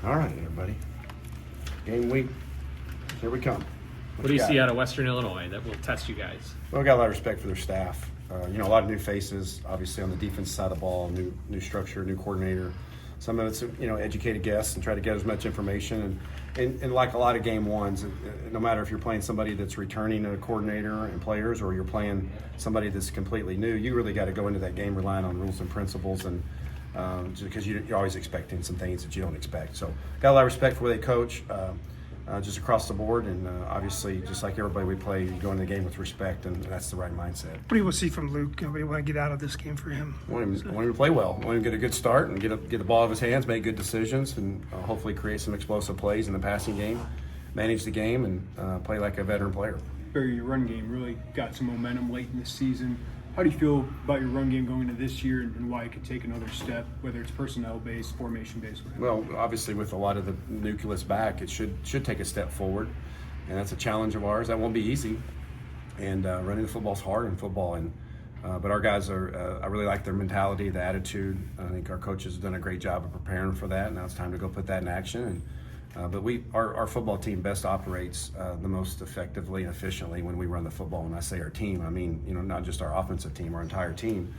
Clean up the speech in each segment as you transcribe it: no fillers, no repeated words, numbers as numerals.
All right, everybody. Game week. Here we come. What do you see out of Western Illinois that will test you guys? Well, we got a lot of respect for their staff. A lot of new faces, obviously on the defense side of the ball, new structure, new coordinator. Some of it's educated guests and try to get as much information. And like a lot of game ones, no matter if you're playing somebody that's returning a coordinator and players, or you're playing somebody that's completely new, you really got to go into that game relying on rules and principles, and because you're always expecting some things that you don't expect. So got a lot of respect for where they coach. Just across the board, and obviously, just like everybody we play, you go into the game with respect, and that's the right mindset. What do you want to see from Luke? What do you want to get out of this game for him? I want him to play well. I want him to get a good start and get the ball out of his hands, make good decisions, and hopefully create some explosive plays in the passing game, manage the game, and play like a veteran player. Barry, your run game really got some momentum late in the season. How do you feel about your run game going into this year, and why it could take another step, whether it's personnel-based, formation-based? Well, obviously, with a lot of the nucleus back, it should take a step forward, and that's a challenge of ours. That won't be easy, and running the football is hard in football. And but our guys are. I really like their mentality, the attitude. I think our coaches have done a great job of preparing for that. Now it's time to go put that in action. And but our football team best operates the most effectively and efficiently when we run the football. When I say our team, I mean not just our offensive team, our entire team,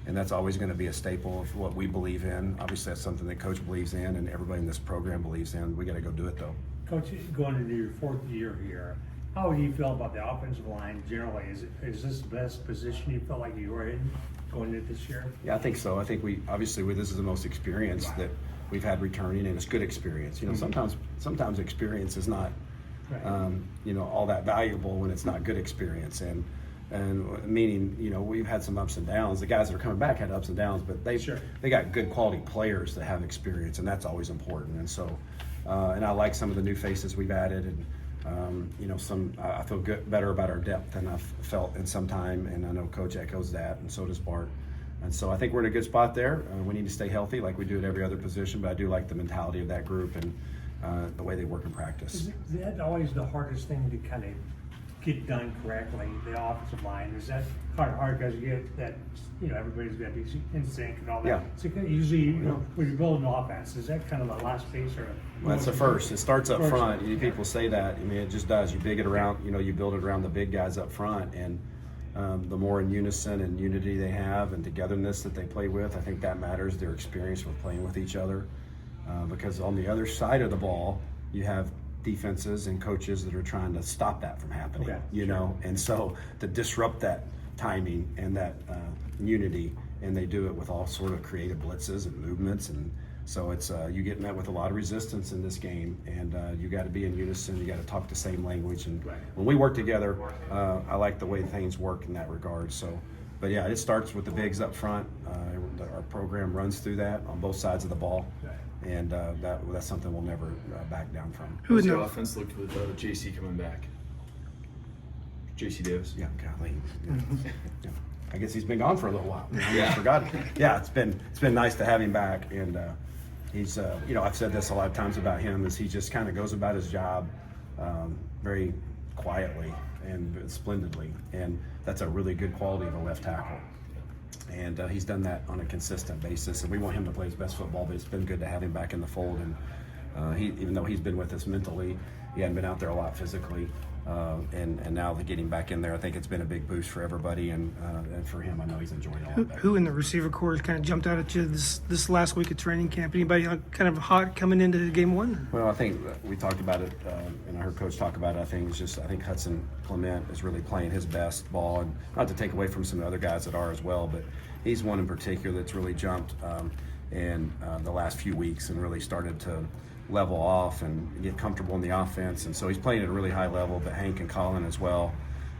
and that's always going to be a staple of what we believe in. Obviously, that's something that Coach believes in, and everybody in this program believes in. We got to go do it though. Coach, going into your fourth year here, how do you feel about the offensive line generally? Is this the best position you felt like you were in going into this year? Yeah, I think so. I think this is the most experience that we've had returning, and it's good experience. Sometimes experience is not, all that valuable when it's not good experience, and meaning we've had some ups and downs. The guys that are coming back had ups and downs, but they got good quality players that have experience, and that's always important. And so, and I like some of the new faces we've added, and I feel better about our depth than I've felt in some time, and I know Coach echoes that, and so does Bart. And so I think we're in a good spot there. We need to stay healthy like we do at every other position, but I do like the mentality of that group and the way they work in practice. Is that always the hardest thing to kind of get done correctly, the offensive line? Is that hard because you get that, everybody's got to be in sync and all that? Yeah. So usually, when you're building an offense, is that kind of the last piece? Well, that's the first. It starts up front. People say that. I mean, it just does. You build it around the big guys up front, and the more in unison and unity they have and togetherness that they play with, I think that matters, their experience with playing with each other. Because on the other side of the ball, you have defenses and coaches that are trying to stop that from happening, and so to disrupt that timing and that unity, and they do it with all sort of creative blitzes and movements, and so it's you get met with a lot of resistance in this game, and you got to be in unison. You got to talk the same language, and when we work together, I like the way things work in that regard. So, but yeah, it starts with the bigs up front. Our program runs through that on both sides of the ball, and that's something we'll never back down from. Who's the offense looked with JC coming back? JC Davis. Yeah, golly. Yeah. I guess he's been gone for a little while. I forgot. Yeah, it's been nice to have him back, and he's I've said this a lot of times about him, is he just kind of goes about his job very quietly and splendidly, and that's a really good quality of a left tackle. And he's done that on a consistent basis, and we want him to play his best football, but it's been good to have him back in the fold. And even though he's been with us mentally, he hadn't been out there a lot physically. And now getting back in there, I think it's been a big boost for everybody, and for him, I know he's enjoying all of that. Who in the receiver corps kind of jumped out at you this last week of training camp? Anybody kind of hot coming into game one? Well, I think we talked about it, and I heard Coach talk about it. I think Hudson Clement is really playing his best ball, and not to take away from some of the other guys that are as well, but he's one in particular that's really jumped in the last few weeks and really started to level off and get comfortable in the offense, and so he's playing at a really high level. But Hank and Colin as well,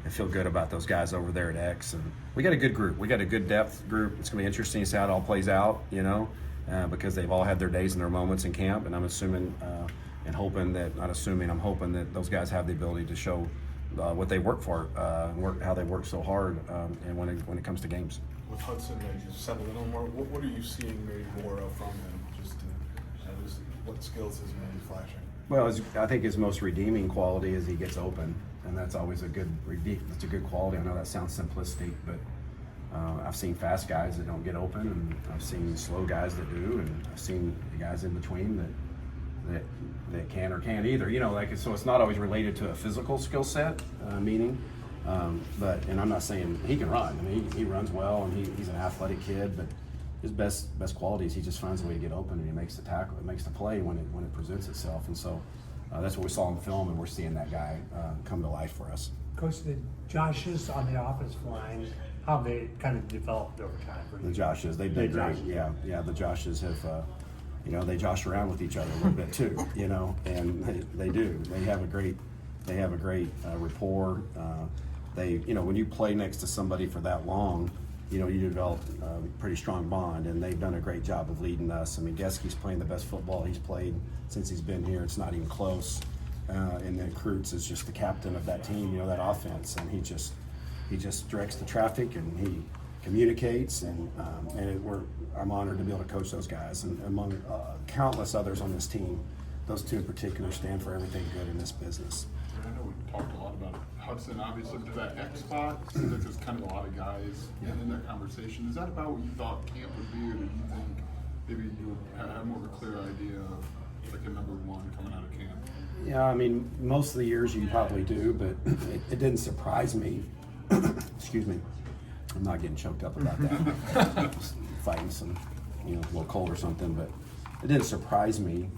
I feel good about those guys over there at X, and we got a good group. We got a good depth group. It's going to be interesting to see how it all plays out, because they've all had their days and their moments in camp, and I'm assuming and hoping that, not assuming, I'm hoping that those guys have the ability to show what they work for, how they work so hard, and when it comes to games. With Hudson, maybe settle a little more. What are you seeing maybe more from him? What skills is he maybe flashing? Well, I think his most redeeming quality is he gets open, and that's always a good quality. I know that sounds simplistic, but I've seen fast guys that don't get open, and I've seen slow guys that do, and I've seen the guys in between that can or can't either. You know, like so it's not always related to a physical skill set, and I'm not saying he can run. I mean, he runs well and he's an athletic kid, but his best qualities, he just finds a way to get open and he makes the tackle, it makes the play when it presents itself. And so that's what we saw in the film, and we're seeing that guy come to life for us. Coach, the Joshes on the offensive line, how have they kind of developed over time? The Joshes, they've been great. Yeah. The Joshes have, they josh around with each other a little bit too, and they do. They have a great rapport. When you play next to somebody for that long, you develop a pretty strong bond, and they've done a great job of leading us. I mean, Geski's playing the best football he's played since he's been here. It's not even close. And then Kreutz is just the captain of that team, that offense, and he just directs the traffic and he communicates, and I'm honored to be able to coach those guys, and among countless others on this team, those two in particular stand for everything good in this business. I know we talked a lot about it. Hudson obviously to that X spot. There's just kind of a lot of guys in that conversation. Is that about what you thought camp would be, or do you think maybe you would have more of a clear idea of like a number one coming out of camp? Yeah, I mean, most of the years you probably do, but it didn't surprise me. Excuse me. I'm not getting choked up about that. Just fighting some, a little cold or something, but it didn't surprise me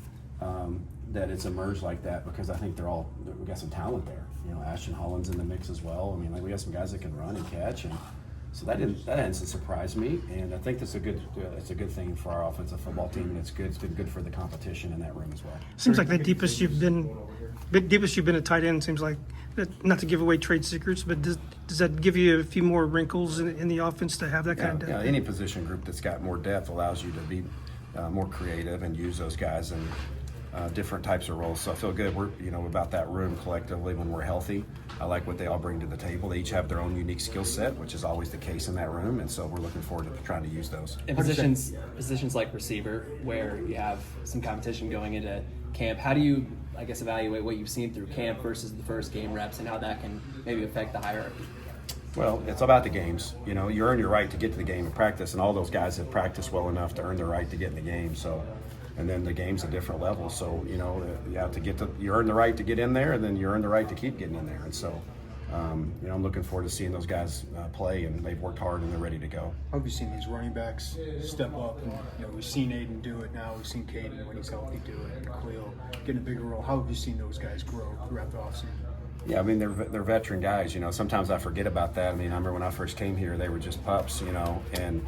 that it's emerged like that, because I think we got some talent there. Ashton Holland's in the mix as well. I mean, we got some guys that can run and catch, and so that didn't surprise me. And I think that's it's a good thing for our offensive football team, and it's been good for the competition in that room as well. Seems like the deepest you've been a tight end. Seems like, not to give away trade secrets, but does that give you a few more wrinkles in the offense to have that kind of depth? Yeah, any position group that's got more depth allows you to be more creative and use those guys in different types of roles. So I feel good. We're about that room collectively when we're healthy. I like what they all bring to the table. They each have their own unique skill set, which is always the case in that room, and so we're looking forward to trying to use those. In positions like receiver, where you have some competition going into camp, how do you, evaluate what you've seen through camp versus the first game reps, and how that can maybe affect the hierarchy? Well, it's about the games. You earn your right to get to the game in practice, and all those guys have practiced well enough to earn their right to get in the game. So, and then the game's a different level. So, you have to you earn the right to get in there, and then you earn the right to keep getting in there. And so, I'm looking forward to seeing those guys play, and they've worked hard and they're ready to go. How have you seen these running backs step up? And we've seen Aiden do it now. We've seen Caden when he's healthy do it, and Khalil get a bigger role. How have you seen those guys grow throughout the offseason? Yeah, I mean, they're veteran guys. Sometimes I forget about that. I mean, I remember when I first came here, they were just pups. And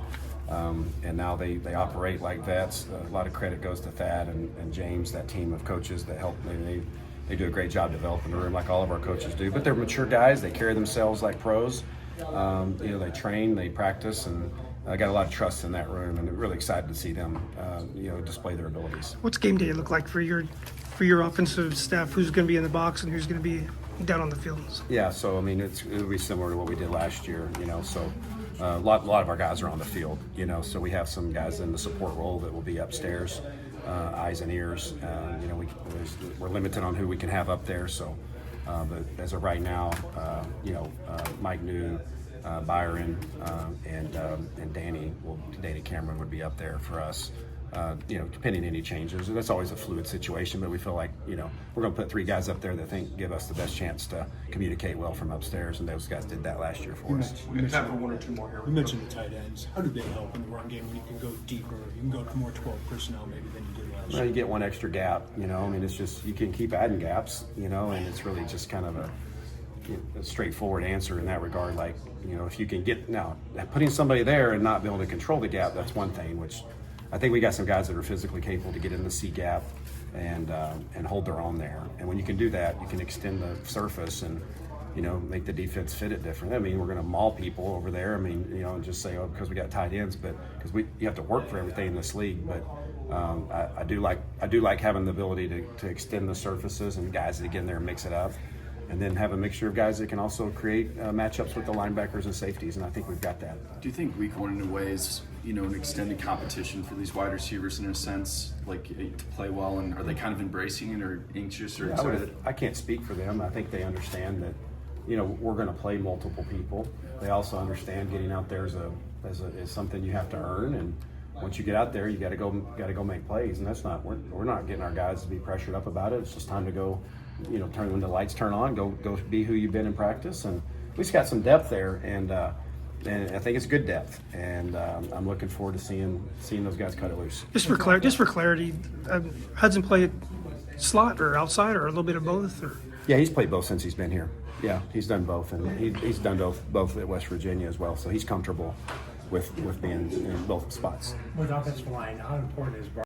now they operate like vets. A lot of credit goes to Thad and James, that team of coaches that help. They do a great job developing the room, like all of our coaches do. But they're mature guys. They carry themselves like pros. They train, they practice, and I got a lot of trust in that room, and I'm really excited to see them, display their abilities. What's game day look like for your offensive staff? Who's going to be in the box and who's going to be down on the field? Yeah, so I mean, it'll be similar to what we did last year. So a lot of our guys are on the field. So we have some guys in the support role that will be upstairs, eyes and ears. We're limited on who we can have up there. So, but as of right now, Mike New, Byron, and Danny Cameron would be up there for us. Depending on any changes. And that's always a fluid situation, but we feel like, we're going to put three guys up there that give us the best chance to communicate well from upstairs, and those guys did that last year for us. We have time for one or two more here. You mentioned the tight ends. How do they help in the run game when you can go deeper? You can go to more 12 personnel maybe than you did last year. Well, you get one extra gap, it's just, you can keep adding gaps, and it's really just kind of a straightforward answer in that regard. Like, if you can get, now, putting somebody there and not be able to control the gap, that's one thing, which I think we got some guys that are physically capable to get in the C gap and hold their own there. And when you can do that, you can extend the surface and, make the defense fit it different. I mean, we're going to maul people over there. I mean, and just say, because we got tight ends, but because you have to work for everything in this league. But I do like having the ability to extend the surfaces and guys that get in there and mix it up. And then have a mixture of guys that can also create matchups with the linebackers and safeties, and I think we've got that. Do you think week one in a way is, an extended competition for these wide receivers in a sense, like to play well, and are they kind of embracing it or anxious or excited? I can't speak for them. I think they understand that, we're going to play multiple people. They also understand getting out there is something you have to earn, and once you get out there, you got to go make plays, and that's not we're not getting our guys to be pressured up about it. It's just time to go, turn when the lights turn on, go be who you've been in practice, and we just got some depth there, and I think it's good depth, and I'm looking forward to seeing those guys cut it loose. Just for clarity, Hudson play slot or outside or a little bit of both? Or? Yeah, he's played both since he's been here. Yeah, he's done both, and he's done both at West Virginia as well. So he's comfortable with being in both spots. With offensive line, how important is